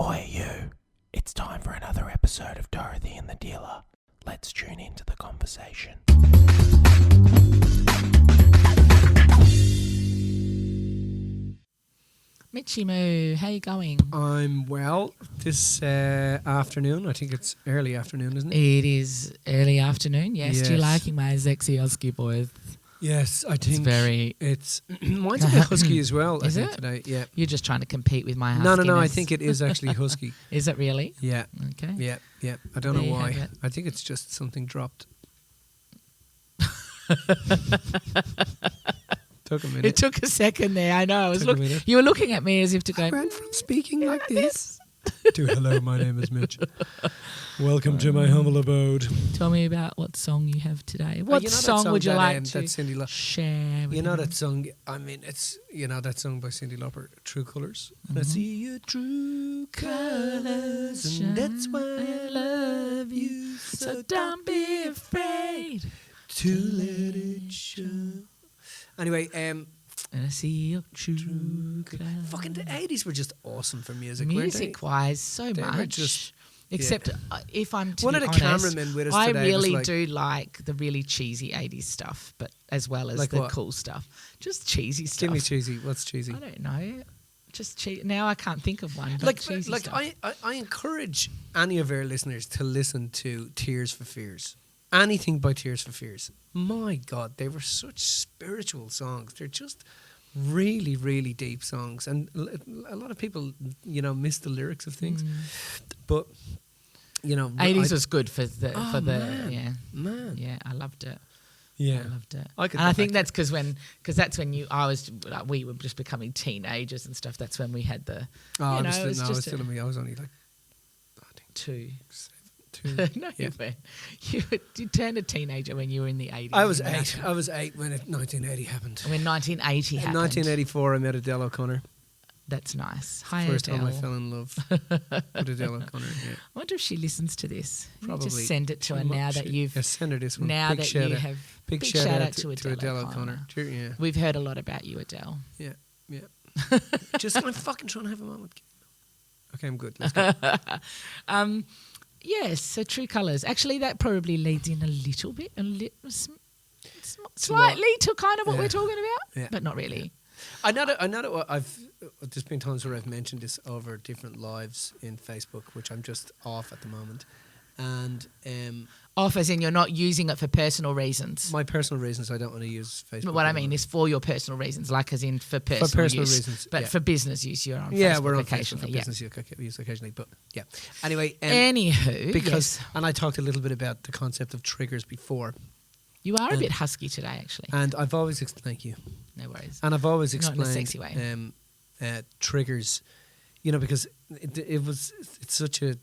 Oi you, it's time for another episode of Dorothy and the Dealer. Let's tune into the conversation. Mitchy Moo, how you going? I'm well this afternoon. I think it's early afternoon, isn't it? It is early afternoon, yes. Do you liking my 𝐬𝐫𝐵𝐆𝐆𝐄𝐫𝐄𝐝 voice? Yes, I It's think very... it's mine's a bit husky as well. Is I think it? today, yeah. You're just trying to compete with my huskiness. No. I think it is actually husky. Is it really? Yeah, Okay. yeah. I don't There know you why. have it. I think it's just something dropped. Took a minute. It took a second there, I know. I was Took a minute. You were looking at me as if to go... I went from speaking like this to hello, my name is Mitch. Welcome to my humble abode. Tell me about what song you have today. What you know that song would you that, like to that Cyndi Lauper. share with You know everyone? that song? I mean, it's that song by Cyndi Lauper, True Colours. I see your true colours, and that's why I love you. So don't be afraid to let it show. Anyway, and I see your true colours. fucking the 80s were just awesome for music, weren't they? Music-wise, so They were much. just- Except if I'm to One be of the honest, cameramen with us I today was really like- do like the really cheesy 80s stuff, but as well as Like the what? cool stuff. Just cheesy stuff. Give me cheesy. What's cheesy? I don't know. Just now I can't think of one. But Like cheesy stuff. I encourage any of our listeners to listen to Tears for Fears. Anything by Tears for Fears. My God, they were such spiritual songs. They're just really, really deep songs, and a lot of people, miss the lyrics of things. But 80s was good for the man. yeah, I loved it. Yeah, I loved it. I could And go I think back that's because when we were just becoming teenagers and stuff. That's when we had the Oh, you know, I it was was just still in me. I was only like, I think two. 2. No, Yeah. you turned a teenager when you were in the 80s. I was and 8. I was 8 when 1980 happened. When 1980 In happened. 1984, I met Adele O'Connor. That's nice. Hi, First Adele. time I fell in love with Adele O'Connor. Yeah. I wonder if she listens to this. You Probably. just send it to her She now might- that she- you've yeah, send her this one. now Big that shout you out. have Big shout shout out out to to Adele Adele O'Connor. Yeah. We've heard a lot about you, Adele. Yeah. Just I'm fucking trying to have a moment. Okay, I'm good. Let's go. Yes, so True Colours. Actually, that probably leads in a little bit, slightly to kind of what Yeah. we're talking about, Yeah. but not really. I know that there's been times where I've mentioned this over different lives in Facebook, which I'm just off at the moment, and Off as in you're not using it for personal reasons. my personal reasons I don't want to use Facebook. What I anymore. mean is for your personal reasons, like as in for personal, personal use. reasons, But yeah. for business use, you're on Yeah, Facebook we're on occasionally. Facebook for business use occasionally, but yeah. Anyway, Anywho, because yes. and I talked a little bit about the concept of triggers before, You are a bit husky today, actually. and I've always thank you, No worries. and I've always Not in a explained sexy way. Triggers, because it's such a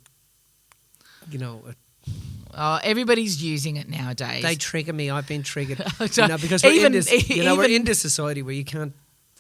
Oh, everybody's using it nowadays. they trigger me. I've been triggered, So because we're even- in this, we're even- in this society where you can't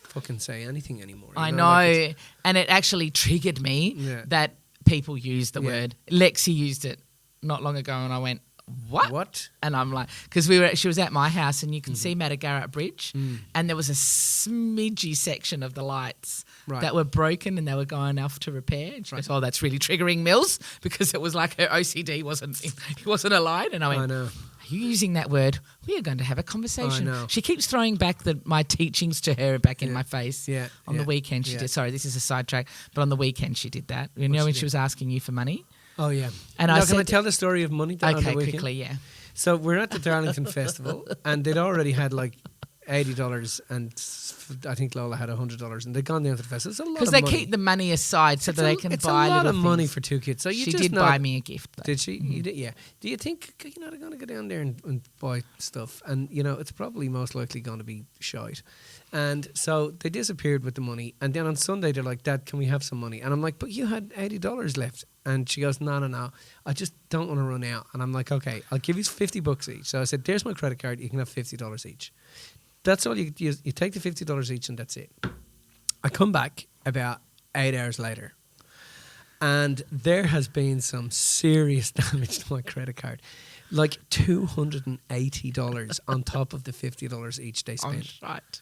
fucking say anything anymore. I you know, like it's- and it actually triggered me Yeah. that people use the Yeah. word. Lexi used it not long ago, and I went, "What?" What? And I'm like, because she was at my house, and you can see Madagarrett Bridge, and there was a smidgy section of the lights Right. that were broken, and they were going off to repair. And she goes, "Oh, that's really triggering, Mills," because it was like her OCD wasn't aligned. And I went, I know. "Are you using that word? We are going to have a conversation." know. She keeps throwing back my teachings to her back in Yeah. my face. Yeah, On the yeah, weekend she yeah. did. Sorry, this is a sidetrack, but on the weekend she did that. You know when she was asking you for money. Oh yeah. And now, I can I said- tell the story of money? on the Okay, weekend? quickly, yeah. So we're at the Darlington Festival, and they'd already had like $80, and I think Lola had $100, and they'd gone down to the festival. It's a lot Because of they money. keep the money aside so that they can it's buy a lot little of money things. for 2 kids. So you She just did know, buy me a gift. Though. Did she? You did, yeah. Do you think you're not going to go down there and buy stuff? And it's probably most likely going to be shite. And so they disappeared with the money. And then on Sunday they're like, "Dad, can we have some money?" And I'm like, "But you had $80 left." And she goes, No. I just don't want to run out. And I'm like, "Okay, I'll give you $50 each." So I said, "There's my credit card. You can have $50 each." That's all you take the $50 each, and that's it. I come back about 8 hours later, and there has been some serious damage to my credit card. Like $280 on top of the $50 each they spent. Right.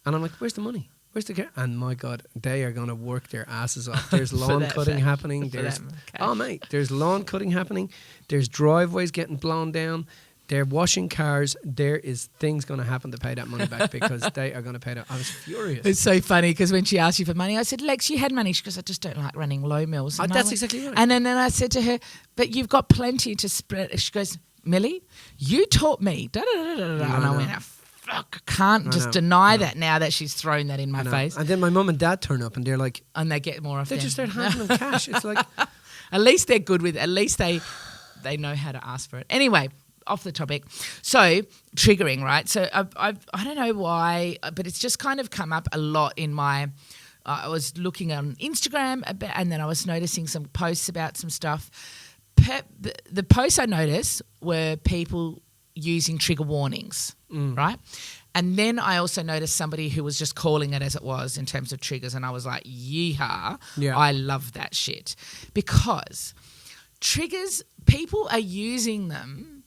And I'm like, "Where's the money?" Where's the car? And my God, they are going to work their asses off. There's lawn cutting happening. There's mate, there's lawn cutting happening. There's driveways getting blown down. They're washing cars. There is things going to happen to pay that money back because they are going to pay that. I was furious. It's so funny because when she asked you for money, I said, Lex, you had money. She goes, I just don't like running low mills. And That's exactly right. And then I said to her, but you've got plenty to spread. She goes, Millie, you taught me. And I went, fuck, I can't just deny that now that she's thrown that in my face. And then my mum and dad turn up and they're like... And they get more of They them. just start handing them cash. It's like... At least they're good with it. At least they know how to ask for it. Anyway, off the topic. So, triggering, right? So, I don't know why, but it's just kind of come up a lot in my... I was looking on Instagram and then I was noticing some posts about some stuff. The posts I noticed were people using trigger warnings, right? And then I also noticed somebody who was just calling it as it was in terms of triggers, and I was like, yeehaw, I love that shit. Because triggers, people are using them,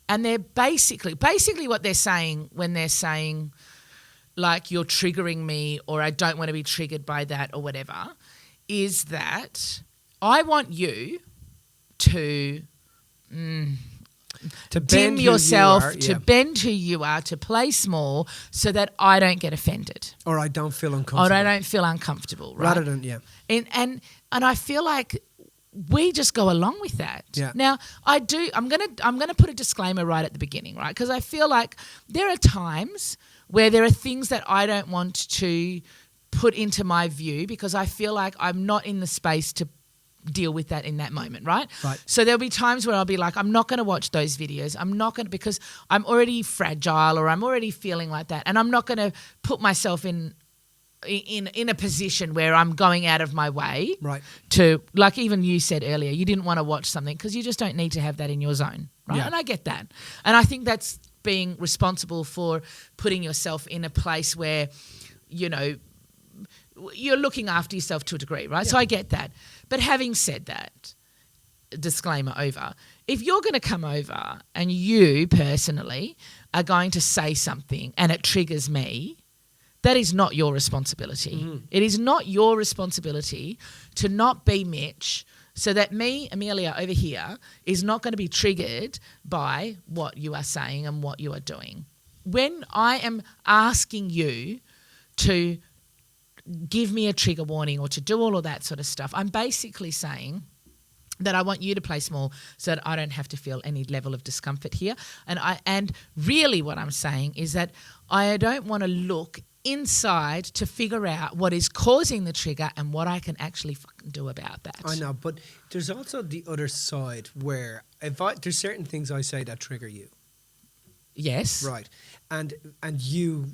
and they're basically what they're saying when they're saying, like, you're triggering me or I don't want to be triggered by that or whatever, is that I want you to dim yourself, to bend who you are, to play small so that I don't get offended. Or I don't feel uncomfortable. Or I don't feel uncomfortable, right? Rather than, And I feel like we just go along with that. Yeah. Now, I'm gonna put a disclaimer right at the beginning, right? Because I feel like there are times where there are things that I don't want to put into my view because I feel like I'm not in the space to deal with that in that moment, right? Right. So there'll be times where I'll be like, I'm not going to watch those videos. I'm not going to, because I'm already fragile or I'm already feeling like that, and I'm not going to put myself in a position where I'm going out of my way, right, to, like even you said earlier, you didn't want to watch something because you just don't need to have that in your zone, right? Yeah. And I get that, and I think that's being responsible for putting yourself in a place where, you know, you're looking after yourself to a degree, right? Yeah. So I get that. But having said that, disclaimer over, if you're going to come over and you personally are going to say something and it triggers me, that is not your responsibility. Mm-hmm. It is not your responsibility to not be Mitch so that me, Amelia, over here is not going to be triggered by what you are saying and what you are doing. When I am asking you to give me a trigger warning or to do all of that sort of stuff, I'm basically saying that I want you to play small so that I don't have to feel any level of discomfort here. And really what I'm saying is that I don't want to look inside to figure out what is causing the trigger and what I can actually fucking do about that. I know, but there's also the other side where there's certain things I say that trigger you. Yes. Right. And you...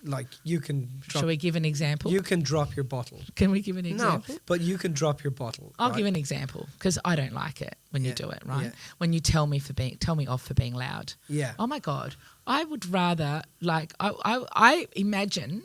Like, you can drop... Shall we give an example? You can drop your bottle. Can we give an example? No, but you can drop your bottle. I'll give an example because I don't like it when you do it, right? Yeah. When you tell me off for being loud. Yeah. Oh, my God. I would rather, like, I imagine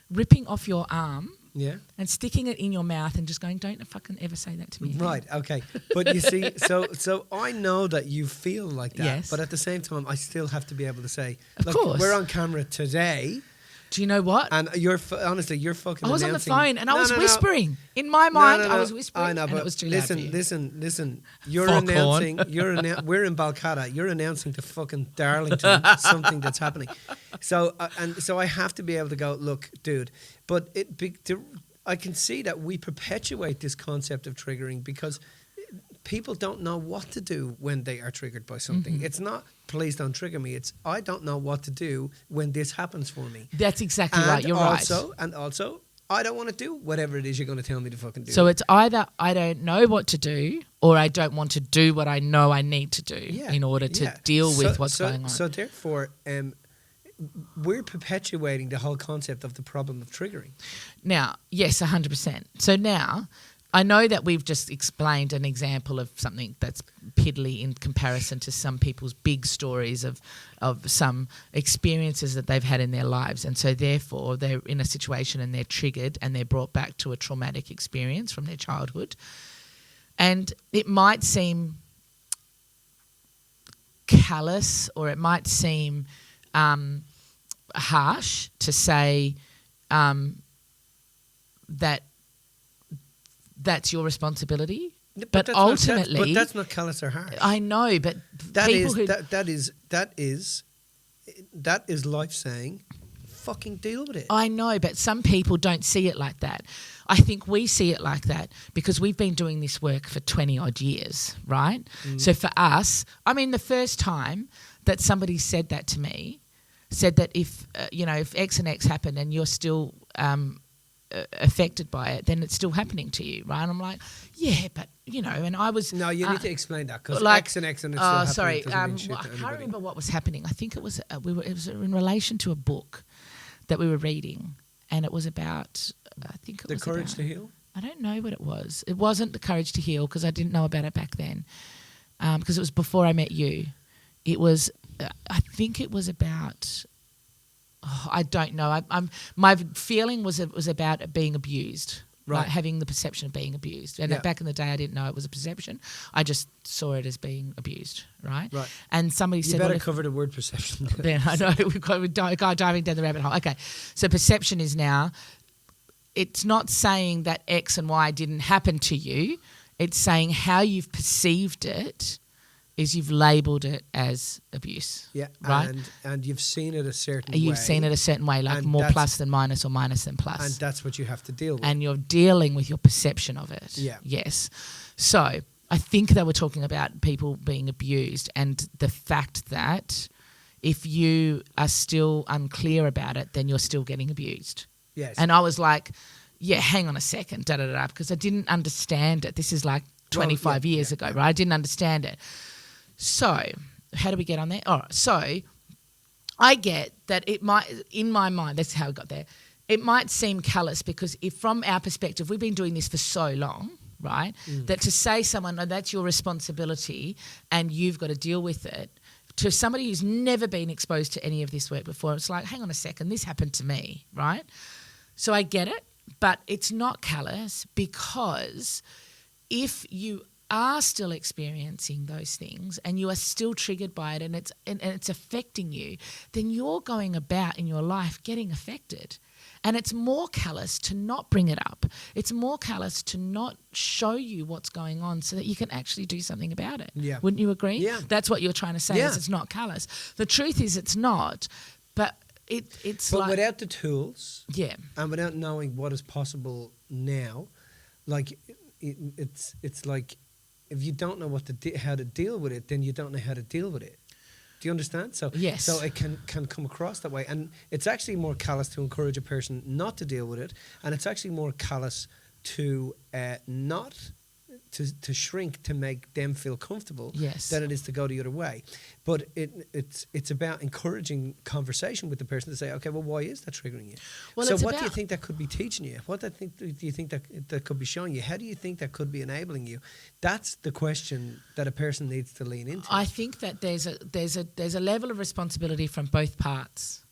ripping off your arm and sticking it in your mouth and just going, don't fucking ever say that to me again. Right, okay. But you see, so I know that you feel like that, yes, but at the same time, I still have to be able to say, of course, we're on camera today. Do you know what? And honestly, you're fucking I was on the phone and I was whispering. No. In my mind, I was whispering. I know, but it was too loud for you. Listen. You're announcing. We're in Balcata. You're announcing to fucking Darlington something that's happening. So I have to be able to go, look, dude. But I can see that we perpetuate this concept of triggering because people don't know what to do when they are triggered by something. Mm-hmm. It's not, please don't trigger me. It's, I don't know what to do when this happens for me. That's exactly right. You're right. And also, I don't want to do whatever it is you're going to tell me to fucking do. So it's either I don't know what to do or I don't want to do what I know I need to do in order to deal with what's going on. So therefore, we're perpetuating the whole concept of the problem of triggering. Now, yes, 100%. So now... I know that we've just explained an example of something that's piddly in comparison to some people's big stories of some experiences that they've had in their lives. And so therefore they're in a situation and they're triggered and they're brought back to a traumatic experience from their childhood. And it might seem callous or it might seem harsh to say that that's your responsibility. Yeah, But that's ultimately, but that's not callous or harsh. I know, but people who that is life saying, fucking deal with it. I know, but some people don't see it like that. I think we see it like that because we've been doing this work for 20 odd years, right? So for us, I mean, the first time that somebody said that to me, said that if X and X happened and you're still affected by it, then it's still happening to you, right? And I'm like, yeah, but and I was No, you need to explain that because like, X and X and it's still happening. sorry, Doesn't mean shit I to can't anybody. remember what was happening. I think it was it was in relation to a book that we were reading, and it was about The Courage to Heal? I don't know what it was. It wasn't The Courage to Heal because I didn't know about it back then, because it was before I met you. It was, I think it was about. I don't know. My feeling was it was about being abused, right? Like having the perception of being abused. And back in the day, I didn't know it was a perception. I just saw it as being abused, right? Right. And somebody said, You better cover the word perception. Then I know we've got a guy diving down the rabbit hole. Okay, so perception is now. It's not saying that X and Y didn't happen to you. It's saying how you've perceived it. Is you've labelled it as abuse. Yeah, right? And you've seen it a certain way. You've seen it a certain way, like more plus than minus or minus than plus. And that's what you have to deal with. And you're dealing with your perception of it. Yeah. Yes. So I think they were talking about people being abused and the fact that if you are still unclear about it, then you're still getting abused. Yes. And I was like, yeah, hang on a second, because I didn't understand it. This is like 25 years ago, right? I didn't understand it. So, how do we get on there? All right, so I get that it might, in my mind, that's how I got there, it might seem callous because if from our perspective, we've been doing this for so long, right, that to say someone, no, that's your responsibility and you've got to deal with it, to somebody who's never been exposed to any of this work before, it's like, hang on a second, this happened to me, right? So I get it, but it's not callous because if you are still experiencing those things and you are still triggered by it and it's affecting you, then you're going about in your life getting affected. And it's more callous to not bring it up. It's more callous to not show you what's going on so that you can actually do something about it. Yeah. Wouldn't you agree? Yeah. That's what you're trying to say is it's not callous. The truth is it's not, but it's but like... But without the tools and without knowing what is possible now, like it's like... If you don't know how to deal with it, then you don't know how to deal with it. Do you understand? So yes. So it can come across that way, and it's actually more callous to encourage a person not to deal with it, and it's actually more callous to not to shrink to make them feel comfortable. Yes. Than it is to go the other way. But it's about encouraging conversation with the person to say, okay, well, why is that triggering you? Well, so what do you think that could be teaching you? What do you think that could be showing you? How do you think that could be enabling you? That's the question that a person needs to lean into. I think that there's a level of responsibility from both parts.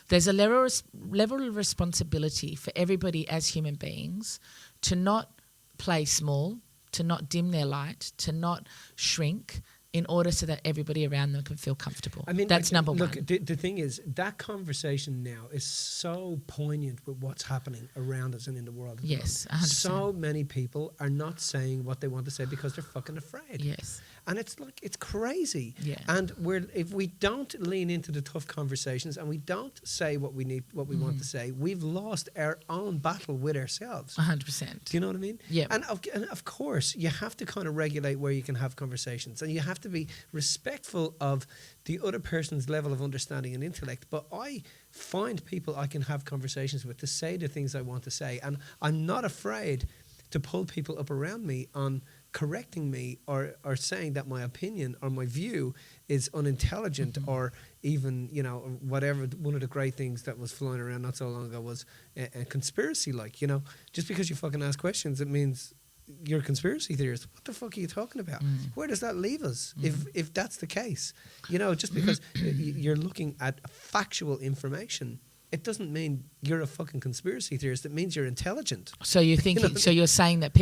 There's a level of responsibility for everybody as human beings to not play small, to not dim their light, to not shrink in order so that everybody around them can feel comfortable. I mean, that's number one. Look, the thing is, that conversation now is so poignant with what's happening around us and in the world. Yes, 100%. So many people are not saying what they want to say because they're fucking afraid. Yes. And it's like, it's crazy. Yeah. And if we don't lean into the tough conversations and we don't say what we want to say, we've lost our own battle with ourselves. 100%. Do you know what I mean? Yeah. And of course, you have to kind of regulate where you can have conversations, and you have to be respectful of the other person's level of understanding and intellect. But I find people I can have conversations with to say the things I want to say, and I'm not afraid to pull people up around me on correcting me or saying that my opinion or my view is unintelligent, or even, whatever. One of the great things that was flying around not so long ago was a conspiracy. Like, just because you fucking ask questions, it means you're a conspiracy theorist. What the fuck are you talking about? Where does that leave us if that's the case? Just because you're looking at factual information, it doesn't mean you're a fucking conspiracy theorist. It means you're intelligent. So you're thinking. So you're saying that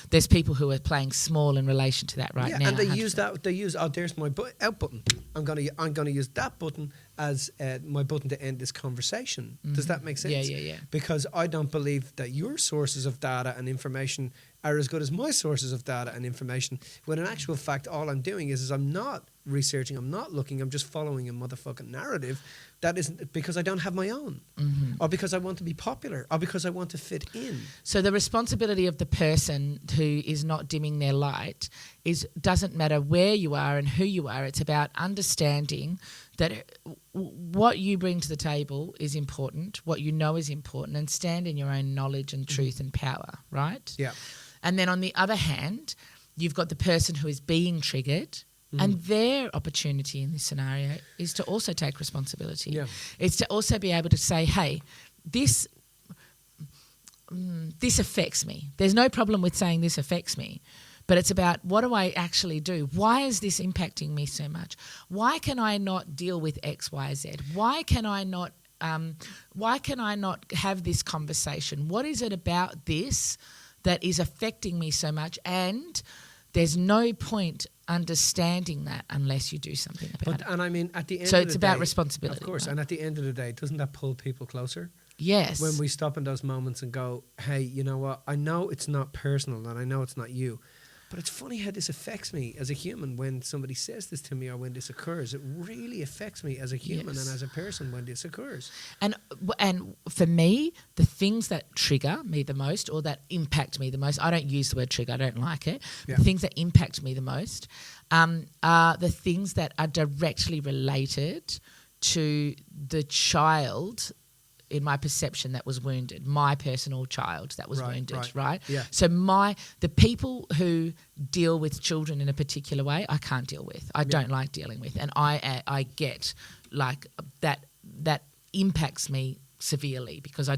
there's people who are playing small in relation to that right now. And they use that. They use there's my out button. I'm gonna use that button as my button to end this conversation. Does that make sense? Yeah. Because I don't believe that your sources of data and information are as good as my sources of data and information. When in actual fact, all I'm doing is I'm not researching, I'm not looking, I'm just following a motherfucking narrative that isn't because I don't have my own, or because I want to be popular, or because I want to fit in. So the responsibility of the person who is not dimming their light doesn't matter where you are and who you are. It's about understanding that what you bring to the table is important, what you know is important, and stand in your own knowledge and truth and power, right? Yeah. And then on the other hand, you've got the person who is being triggered, and their opportunity in this scenario is to also take responsibility. Yeah. It's to also be able to say, hey, this affects me. There's no problem with saying this affects me, but it's about what do I actually do? Why is this impacting me so much? Why can I not deal with X, Y, Z? Why can I not have this conversation? What is it about this that is affecting me so much? And there's no point understanding that unless you do something about it. And I mean, at the end so of the day... it's about responsibility. Of course, right? and at the end of the day, doesn't that pull people closer? Yes. When we stop in those moments and go, hey, you know what? I know it's not personal and I know it's not you, but it's funny how this affects me as a human when somebody says this to me or when this occurs. It really affects me as a human and as a person when this occurs. And for me, the things that trigger me the most or that impact me the most, I don't use the word trigger, I don't like it. Yeah. The things that impact me the most are the things that are directly related to the child in my perception that was wounded, my personal child that was wounded, right? Yeah. So the people who deal with children in a particular way, I can't deal with. I don't like dealing with, and I get like that impacts me severely because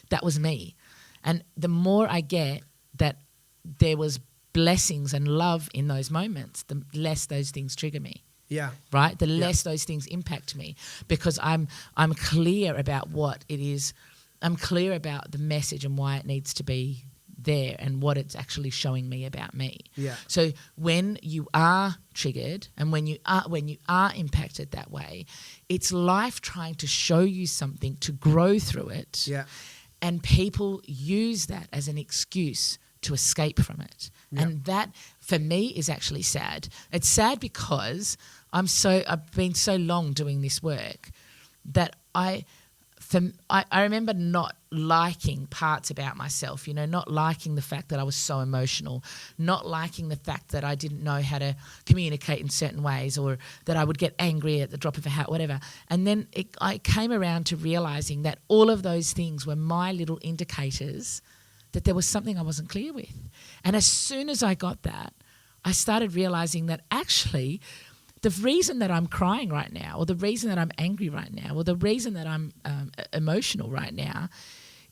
that was me, and the more I get that there was blessings and love in those moments, the less those things trigger me. Yeah. Right? The less those things impact me because I'm clear about what it is. I'm clear about the message and why it needs to be there and what it's actually showing me about me. Yeah. So when you are triggered and when you are impacted that way, it's life trying to show you something to grow through it. Yeah. And people use that as an excuse to escape from it. Yeah. And that, for me, is actually sad. It's sad because I've been so long doing this work that I remember not liking parts about myself, not liking the fact that I was so emotional, not liking the fact that I didn't know how to communicate in certain ways or that I would get angry at the drop of a hat, whatever. And then I came around to realising that all of those things were my little indicators that there was something I wasn't clear with. And as soon as I got that, I started realising that actually the reason that I'm crying right now or the reason that I'm angry right now or the reason that I'm emotional right now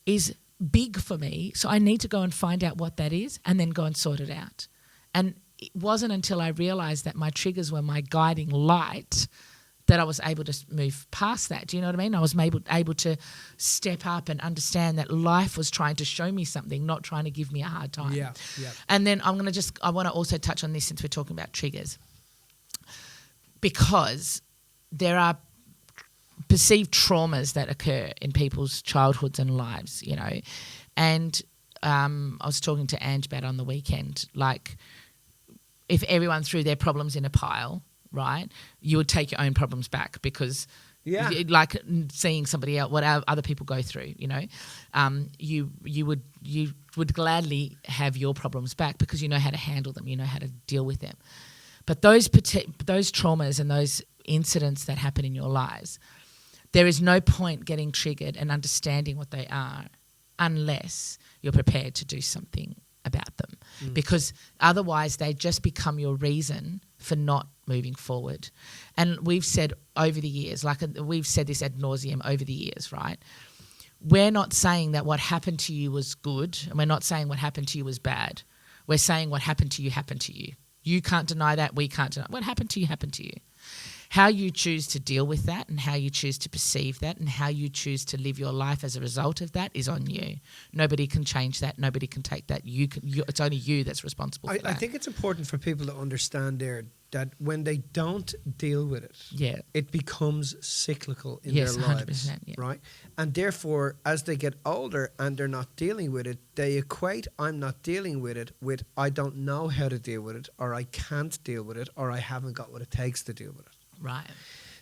is big for me. So I need to go and find out what that is and then go and sort it out. And it wasn't until I realised that my triggers were my guiding light that I was able to move past that. Do you know what I mean? I was able to step up and understand that life was trying to show me something, not trying to give me a hard time. Yeah. And then I want to also touch on this since we're talking about triggers, because there are perceived traumas that occur in people's childhoods and lives, And I was talking to Ange about on the weekend, like if everyone threw their problems in a pile, right, you would take your own problems back because like seeing somebody else, what other people go through, you would gladly have your problems back because you know how to handle them, you know how to deal with them. But those traumas and those incidents that happen in your lives, there is no point getting triggered and understanding what they are unless you're prepared to do something about them, because otherwise they just become your reason for not moving forward. And we've said over the years, like we've said this ad nauseum over the years, right? We're not saying that what happened to you was good, and we're not saying what happened to you was bad. We're saying what happened to you happened to you. You can't deny that. We can't deny. What happened to you happened to you. How you choose to deal with that and how you choose to perceive that and how you choose to live your life as a result of that is on you. Nobody can change that. Nobody can take that. It's only you that's responsible for that. I think it's important for people to understand there that when they don't deal with it, it becomes cyclical in their lives, 100%, right? And therefore, as they get older and they're not dealing with it, they equate I'm not dealing with it with I don't know how to deal with it, or I can't deal with it, or I haven't got what it takes to deal with it. Right.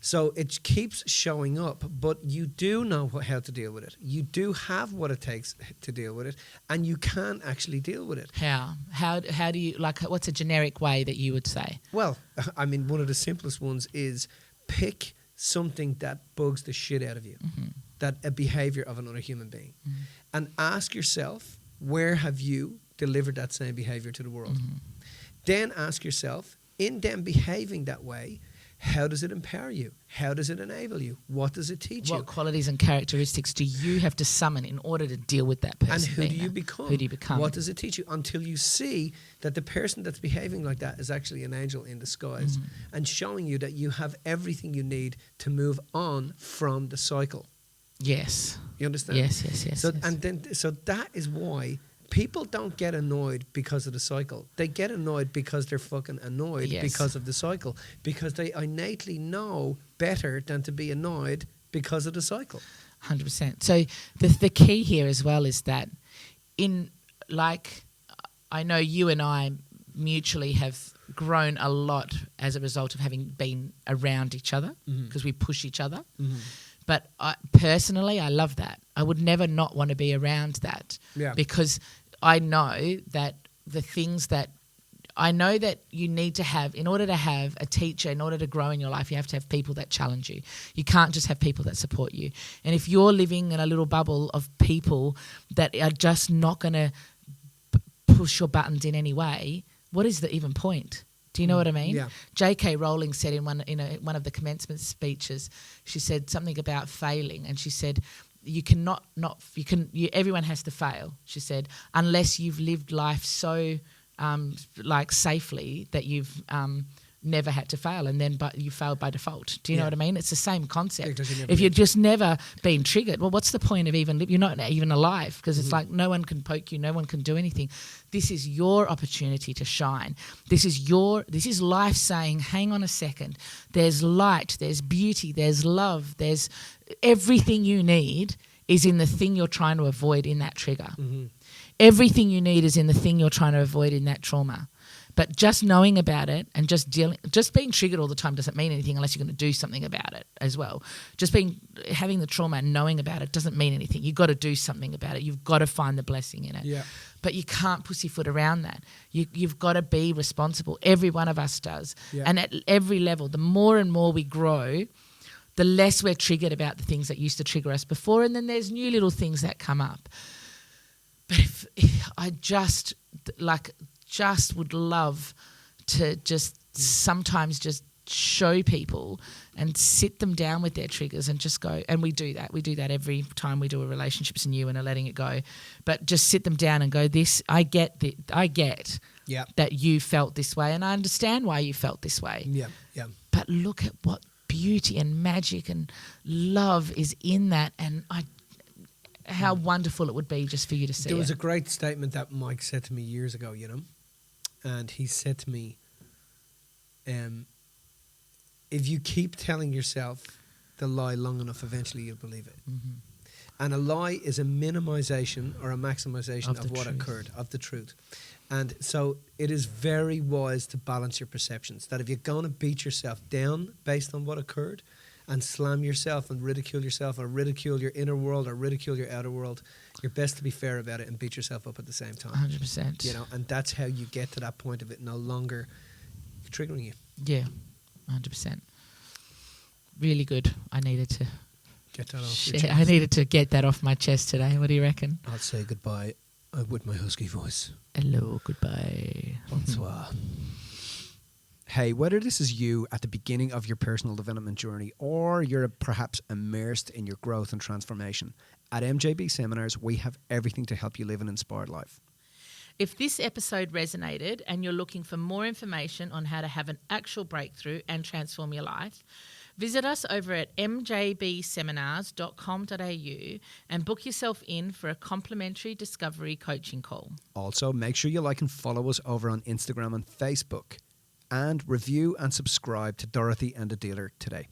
So it keeps showing up, but you do know how to deal with it. You do have what it takes to deal with it, and you can actually deal with it. How? How do you, like, what's a generic way that you would say? Well, I mean, one of the simplest ones is pick something that bugs the shit out of you, that a behavior of another human being, and ask yourself, where have you delivered that same behavior to the world? Then ask yourself, in them behaving that way, how does it empower you? How does it enable you? What does it teach you? What qualities and characteristics do you have to summon in order to deal with that person? And who do you become? Who do you become? What does it teach you? Until you see that the person that's behaving like that is actually an angel in disguise and showing you that you have everything you need to move on from the cycle. Yes. You understand? Yes. So that is why people don't get annoyed because of the cycle. They get annoyed because they're fucking annoyed because of the cycle. Because they innately know better than to be annoyed because of the cycle. 100%. So the key here as well is that I know you and I mutually have grown a lot as a result of having been around each other because we push each other. But personally, I love that. I would never not want to be around that because I know that the things that I know that you need to have in order to have a teacher, in order to grow in your life, you have to have people that challenge you. You can't just have people that support you. And if you're living in a little bubble of people that are just not going to push your buttons in any way, what is the even point? Do you know what I mean? Yeah. J.K. Rowling said in one of the commencement speeches, she said something about failing, and she said, everyone has to fail. She said, unless you've lived life so safely that you've never had to fail, but you failed by default. Do you know what I mean? It's the same concept. If you've just never been triggered, well, what's the point of even living? You're not even alive because it's like no one can poke you, no one can do anything. This is your opportunity to shine. This is life saying, hang on a second. There's light, there's beauty, there's love, there's everything you need is in the thing you're trying to avoid in that trigger. Everything you need is in the thing you're trying to avoid in that trauma. But just knowing about it and just being triggered all the time doesn't mean anything unless you're going to do something about it as well. Just having the trauma and knowing about it doesn't mean anything. You've got to do something about it. You've got to find the blessing in it. Yeah. But you can't pussyfoot around that. You've got to be responsible. Every one of us does. Yeah. And at every level, the more and more we grow, the less we're triggered about the things that used to trigger us before, and then there's new little things that come up. But if I just would love to just sometimes just show people and sit them down with their triggers and just go, and we do that every time we do a relationships and you and are letting it go, but just sit them down and go, I get that you felt this way and I understand why you felt this way. But look at what beauty and magic and love is in that, and how wonderful it would be just for you to see. There was a great statement that Mike said to me years ago, and he said to me, if you keep telling yourself the lie long enough, eventually you'll believe it. And a lie is a minimization or a maximization of what occurred, of the truth. And so it is very wise to balance your perceptions, that if you're going to beat yourself down based on what occurred and slam yourself and ridicule yourself or ridicule your inner world or ridicule your outer world, you're best to be fair about it and beat yourself up at the same time. 100%. And that's how you get to that point of it no longer triggering you. Yeah, 100%. Really good. I needed to get that off. I needed to get that off my chest today. What do you reckon? I'll say goodbye with my husky voice. Hello, goodbye. Bonsoir. Hey, whether this is you at the beginning of your personal development journey or you're perhaps immersed in your growth and transformation, at MJB Seminars, we have everything to help you live an inspired life. If this episode resonated and you're looking for more information on how to have an actual breakthrough and transform your life, visit us over at mjbseminars.com.au and book yourself in for a complimentary discovery coaching call. Also, make sure you like and follow us over on Instagram and Facebook. And review and subscribe to Dorothy and the Dealer today.